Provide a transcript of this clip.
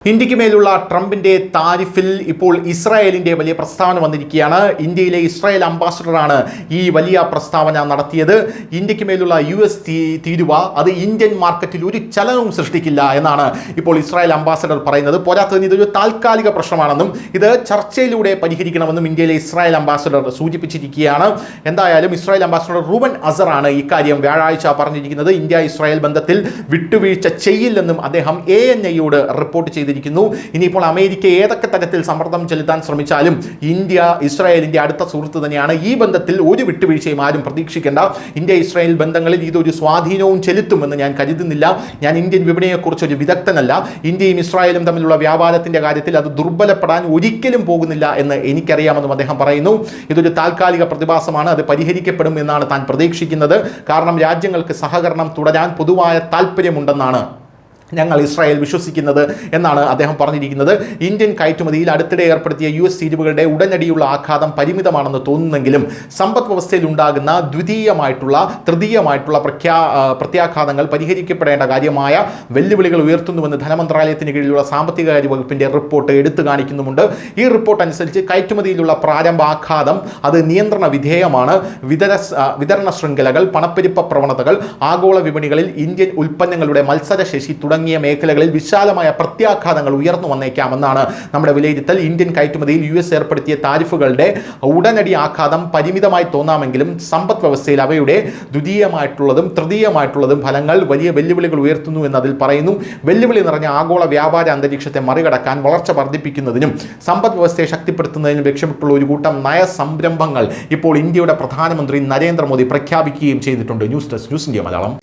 ഇന്ത്യക്ക് മേലുള്ള ട്രംപിന്റെ താരിഫിൽ ഇപ്പോൾ ഇസ്രായേലിന്റെ വലിയ പ്രസ്താവന വന്നിരിക്കുകയാണ്. ഇന്ത്യയിലെ ഇസ്രായേൽ അംബാസഡറാണ് ഈ വലിയ പ്രസ്താവന നടത്തിയത്. ഇന്ത്യക്ക് മേലുള്ള US തീരുവ അത് ഇന്ത്യൻ മാർക്കറ്റിൽ ഒരു ചലനവും സൃഷ്ടിക്കില്ല എന്നാണ് ഇപ്പോൾ ഇസ്രായേൽ അംബാസഡർ പറയുന്നത്. പോരാത്തതിന് ഇതൊരു താൽക്കാലിക പ്രശ്നമാണെന്നും ഇത് ചർച്ചയിലൂടെ പരിഹരിക്കണമെന്നും ഇന്ത്യയിലെ ഇസ്രായേൽ അംബാസഡർ സൂചിപ്പിച്ചിരിക്കുകയാണ്. എന്തായാലും ഇസ്രായേൽ അംബാസഡർ റൂബൻ അസറാണ് ഇക്കാര്യം വ്യാഴാഴ്ച പറഞ്ഞിരിക്കുന്നത്. ഇന്ത്യ ഇസ്രായേൽ ബന്ധത്തിൽ വിട്ടുവീഴ്ച ചെയ്യില്ലെന്നും അദ്ദേഹം ANIയോട് റിപ്പോർട്ട് ചെയ്തു. ഇനിയിപ്പോൾ അമേരിക്ക ഏതൊക്കെ തരത്തിൽ സമ്മർദ്ദം ചെലുത്താൻ ശ്രമിച്ചാലും ഇന്ത്യ ഇസ്രായേലിന്റെ അടുത്ത സുഹൃത്ത് തന്നെയാണ്. ഈ ബന്ധത്തിൽ ഒരു വിട്ടുവീഴ്ചയും ആരും പ്രതീക്ഷിക്കേണ്ട. ഇന്ത്യ ഇസ്രായേൽ ബന്ധങ്ങളിൽ ഇതൊരു സ്വാധീനവും ചെലുത്തുമെന്ന് ഞാൻ കരുതുന്നില്ല. ഞാൻ ഇന്ത്യൻ വിപണിയെക്കുറിച്ച് ഒരു വിദഗ്ധനല്ല. ഇന്ത്യയും ഇസ്രായേലും തമ്മിലുള്ള വ്യാപാരത്തിന്റെ കാര്യത്തിൽ അത് ദുർബലപ്പെടാൻ ഒരിക്കലും പോകുന്നില്ല എന്ന് എനിക്കറിയാമെന്നും അദ്ദേഹം പറയുന്നു. ഇതൊരു താൽക്കാലിക പ്രതിഭാസമാണ്, അത് പരിഹരിക്കപ്പെടും എന്നാണ് താൻ പ്രതീക്ഷിക്കുന്നത്. കാരണം രാജ്യങ്ങൾക്ക് സഹകരണം തുടരാൻ പൊതുവായ താല്പര്യമുണ്ടെന്നാണ് ഞങ്ങൾ ഇസ്രായേൽ വിശ്വസിക്കുന്നത് എന്നാണ് അദ്ദേഹം പറഞ്ഞിരിക്കുന്നത്. ഇന്ത്യൻ കയറ്റുമതിയിൽ അടുത്തിടെ ഏർപ്പെടുത്തിയ US തീരുവകളുടെ ഉടനടിയുള്ള ആഘാതം പരിമിതമാണെന്ന് തോന്നുന്നെങ്കിലും സമ്പദ് വ്യവസ്ഥയിൽ ഉണ്ടാകുന്ന തൃതീയമായിട്ടുള്ള പ്രത്യാഘാതങ്ങൾ പരിഹരിക്കപ്പെടേണ്ട കാര്യമായ വെല്ലുവിളികൾ ഉയർത്തുന്നുവെന്ന് ധനമന്ത്രാലയത്തിന് കീഴിലുള്ള സാമ്പത്തിക കാര്യ വകുപ്പിന്റെ റിപ്പോർട്ട് എടുത്തു കാണിക്കുന്നുമുണ്ട്. ഈ റിപ്പോർട്ട് അനുസരിച്ച് കയറ്റുമതിയിലുള്ള പ്രാരംഭ ആഘാതം അത് നിയന്ത്രണ വിധേയമാണ്. വിതരണ ശൃംഖലകൾ, പണപ്പെരുപ്പ പ്രവണതകൾ, ആഗോള വിപണികളിൽ ഇന്ത്യൻ ഉൽപ്പന്നങ്ങളുടെ മത്സരശേഷി തുടങ്ങിയ മേഖലകളിൽ വിശാലമായ പ്രത്യാഘാതങ്ങൾ ഉയർന്നു വന്നേക്കാമെന്നാണ് നമ്മുടെ വിലയിരുത്തൽ. ഇന്ത്യൻ കയറ്റുമതിയിൽ US ഏർപ്പെടുത്തിയ താരിഫുകളുടെ ഉടനടി ആഘാതം പരിമിതമായി തോന്നാമെങ്കിലും സമ്പദ് വ്യവസ്ഥയിൽ അവയുടെ തൃതീയമായിട്ടുള്ളതും ഫലങ്ങൾ വലിയ വെല്ലുവിളികൾ ഉയർത്തുന്നു എന്നതിൽ പറയുന്നു. വെല്ലുവിളി നിറഞ്ഞ ആഗോള വ്യാപാര അന്തരീക്ഷത്തെ മറികടക്കാൻ, വളർച്ച വർദ്ധിപ്പിക്കുന്നതിനും സമ്പദ് വ്യവസ്ഥയെ ശക്തിപ്പെടുത്തുന്നതിനും ലക്ഷ്യമിട്ടുള്ള ഒരു കൂട്ടം നയസംരംഭങ്ങൾ ഇപ്പോൾ ഇന്ത്യയുടെ പ്രധാനമന്ത്രി നരേന്ദ്രമോദി പ്രഖ്യാപിക്കുകയും ചെയ്തിട്ടുണ്ട്. News desk, news India Malayalam.